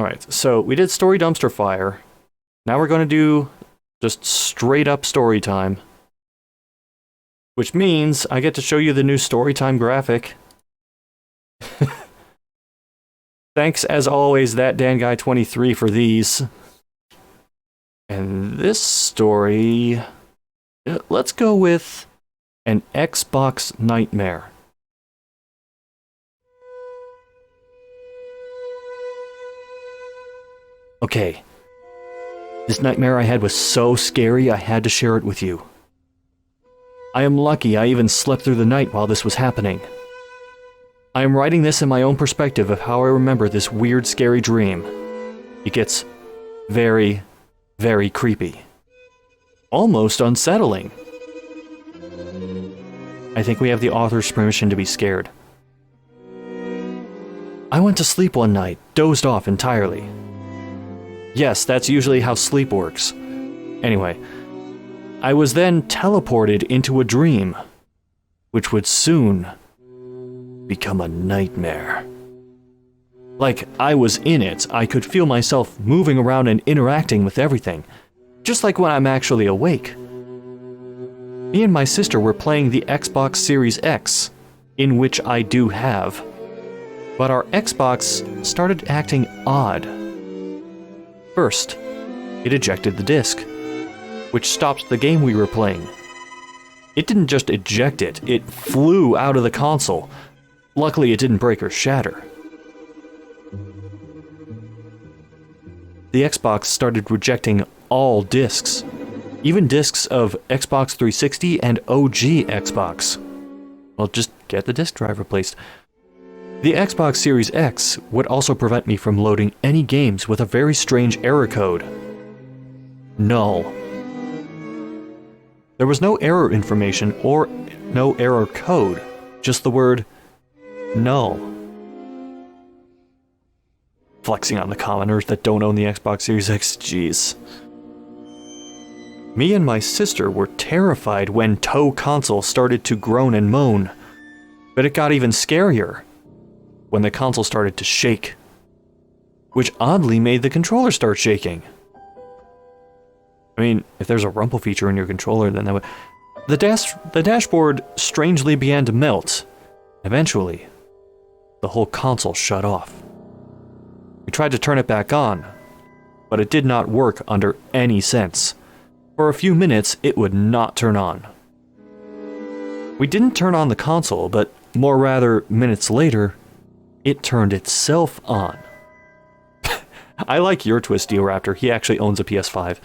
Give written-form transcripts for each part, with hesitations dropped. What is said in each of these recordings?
Alright, so we did Story Dumpster Fire. Now we're going to do just straight up story time. Which means I get to show you the new story time graphic. Thanks, as always, that DanGuy23 for these. And this story... let's go with an Xbox nightmare. Okay. This nightmare I had was so scary I had to share it with you. I am lucky I even slept through the night while this was happening. I am writing this in my own perspective of how I remember this weird, scary dream. It gets very, very creepy. Almost unsettling. I think we have the author's permission to be scared. I went to sleep one night, dozed off entirely. Yes, that's usually how sleep works. Anyway, I was then teleported into a dream, which would soon become a nightmare. Like I was in it, I could feel myself moving around and interacting with everything, just like when I'm actually awake. Me and my sister were playing the Xbox Series X, in which I do have, but our Xbox started acting odd. First, it ejected the disc, which stopped the game we were playing. It didn't just eject it, it flew out of the console. Luckily, it didn't break or shatter. The Xbox started rejecting all discs, even discs of Xbox 360 and OG Xbox. Well, just get the disc drive replaced. The Xbox Series X would also prevent me from loading any games with a very strange error code. Null. There was no error information or no error code, just the word null. Flexing on the commoners that don't own the Xbox Series X, jeez. Me and my sister were terrified when Toe Console started to groan and moan, but it got even scarier when the console started to shake, which oddly made the controller start shaking. I mean, if there's a rumble feature in your controller, then that would... The dashboard strangely began to melt. Eventually, the whole console shut off. We tried to turn it back on, but it did not work under any sense. For a few minutes, it would not turn on. We didn't turn on the console, but more rather, minutes later, it turned itself on. I like your Twisty Raptor, he actually owns a PS5.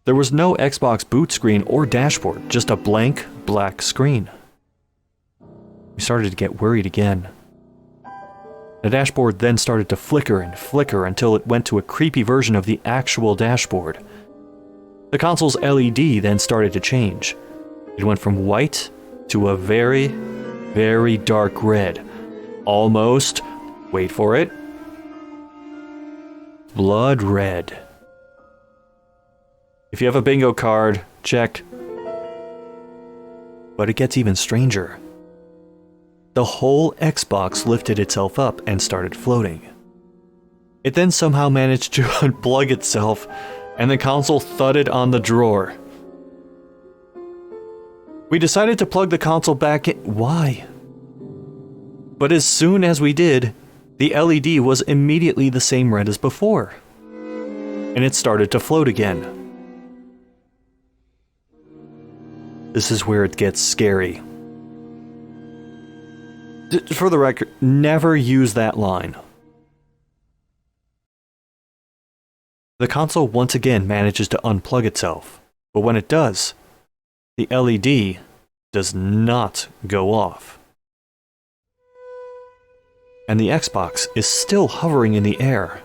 There was no Xbox boot screen or dashboard, just a blank, black screen. We started to get worried again. The dashboard then started to flicker and flicker until it went to a creepy version of the actual dashboard. The console's LED then started to change. It went from white to a very, very dark red. Almost, wait for it, blood red. If you have a bingo card, check. But it gets even stranger. The whole Xbox lifted itself up and started floating. It then somehow managed to unplug itself, and the console thudded on the drawer. We decided to plug the console back in. Why? But as soon as we did, the LED was immediately the same red as before. And it started to float again. This is where it gets scary. For the record, never use that line. The console once again manages to unplug itself, but when it does, the LED does not go off. And the Xbox is still hovering in the air.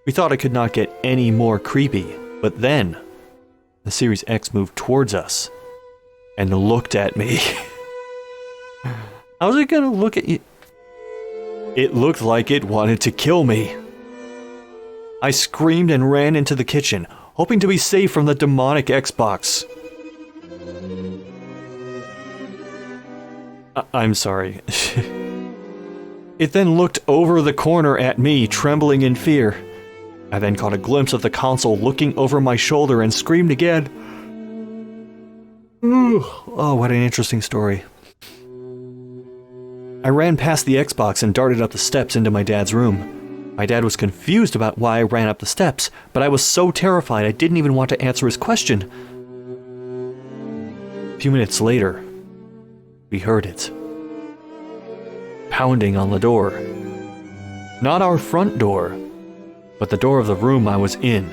We thought it could not get any more creepy, but then the Series X moved towards us and looked at me. How's it gonna look at you? It looked like it wanted to kill me. I screamed and ran into the kitchen, hoping to be safe from the demonic Xbox. I'm sorry. It then looked over the corner at me, trembling in fear. I then caught a glimpse of the console looking over my shoulder and screamed again. Oh, what an interesting story. I ran past the Xbox and darted up the steps into my dad's room. My dad was confused about why I ran up the steps, but I was so terrified I didn't even want to answer his question. A few minutes later, we heard it. Pounding on the door. Not our front door, but the door of the room I was in.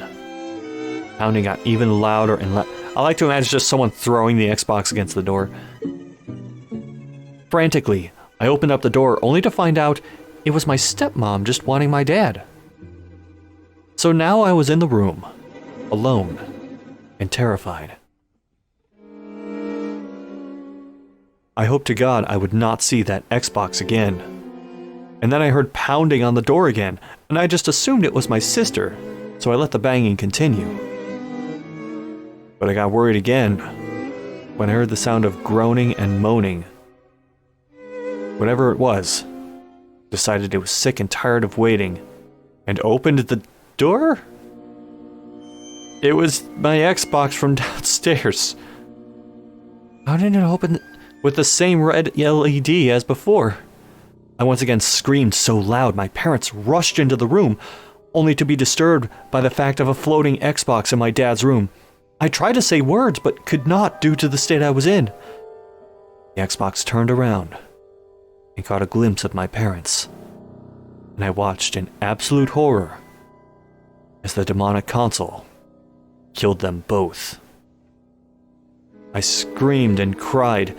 Pounding got even louder and I like to imagine just someone throwing the Xbox against the door. Frantically, I opened up the door only to find out it was my stepmom just wanting my dad. So now I was in the room, alone, and terrified. I hoped to God I would not see that Xbox again. And then I heard pounding on the door again, and I just assumed it was my sister, so I let the banging continue. But I got worried again when I heard the sound of groaning and moaning. Whatever it was, decided it was sick and tired of waiting, and opened the door? It was my Xbox from downstairs. How did it open with the same red LED as before? I once again screamed so loud my parents rushed into the room, only to be disturbed by the fact of a floating Xbox in my dad's room. I tried to say words, but could not due to the state I was in. The Xbox turned around and caught a glimpse of my parents, and I watched in absolute horror as the demonic console killed them both. I screamed and cried,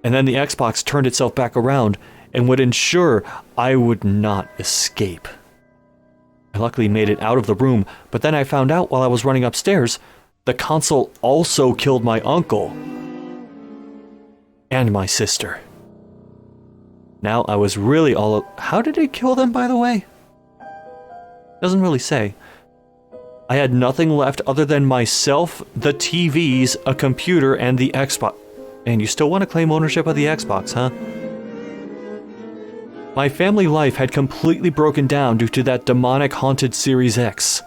and then the Xbox turned itself back around and would ensure I would not escape. I luckily made it out of the room, but then I found out while I was running upstairs, the console also killed my uncle and my sister. Now I was really how did it kill them, by the way? Doesn't really say. I had nothing left other than myself, the TVs, a computer, and the Xbox. And you still want to claim ownership of the Xbox, huh? My family life had completely broken down due to that demonic haunted Series X.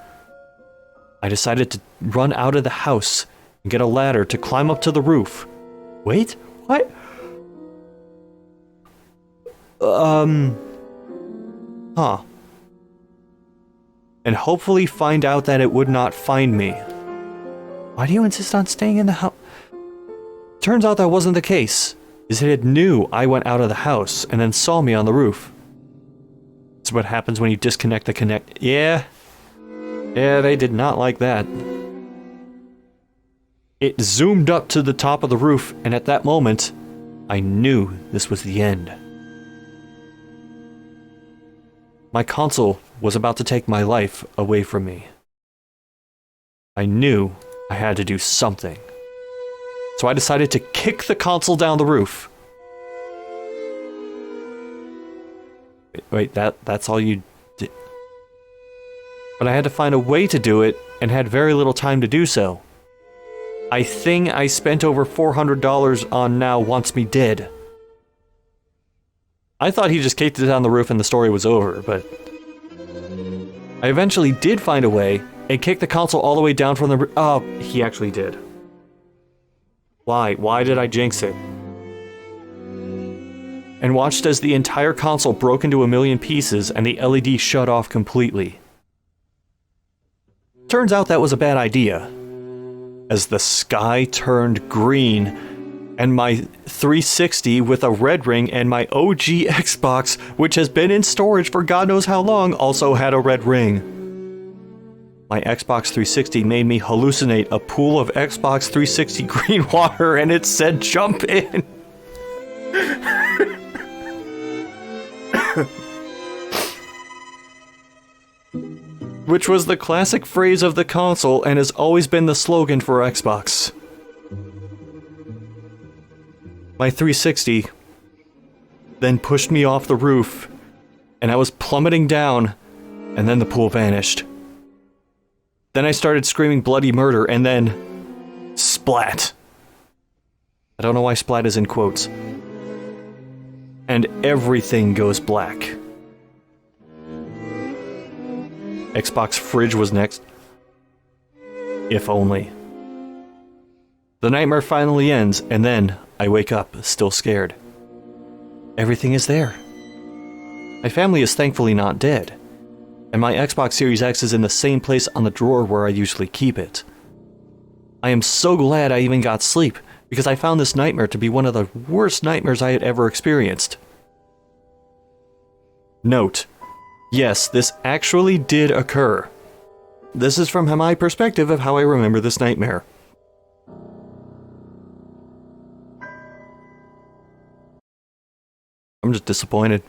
I decided to run out of the house and get a ladder to climb up to the roof. Wait, what? And hopefully find out that it would not find me. Why do you insist on staying in the house? Turns out that wasn't the case, is it knew I went out of the house and then saw me on the roof. That's what happens when you disconnect the connect. Yeah, they did not like that. It zoomed up to the top of the roof, and at that moment, I knew this was the end. My console was about to take my life away from me. I knew I had to do something. So I decided to kick the console down the roof. Wait, that's all you did? But I had to find a way to do it, and had very little time to do so. I think I spent over $400 on now wants me dead. I thought he just kicked it down the roof and the story was over, but I eventually did find a way and kicked the console all the way down from the roof. Oh, he actually did. Why? Why did I jinx it? And watched as the entire console broke into a million pieces and the LED shut off completely. Turns out that was a bad idea, as the sky turned green and my 360 with a red ring and my OG Xbox, which has been in storage for God knows how long, also had a red ring. My Xbox 360 made me hallucinate a pool of Xbox 360 green water, and it said jump in. Which was the classic phrase of the console and has always been the slogan for Xbox. My 360 then pushed me off the roof, and I was plummeting down, and then the pool vanished. Then I started screaming bloody murder, and then splat. I don't know why splat is in quotes. And everything goes black. Xbox fridge was next. If only. The nightmare finally ends, and then I wake up, still scared. Everything is there. My family is thankfully not dead, and my Xbox Series X is in the same place on the drawer where I usually keep it. I am so glad I even got sleep, because I found this nightmare to be one of the worst nightmares I had ever experienced. Note: yes, this actually did occur. This is from my perspective of how I remember this nightmare. I'm just disappointed.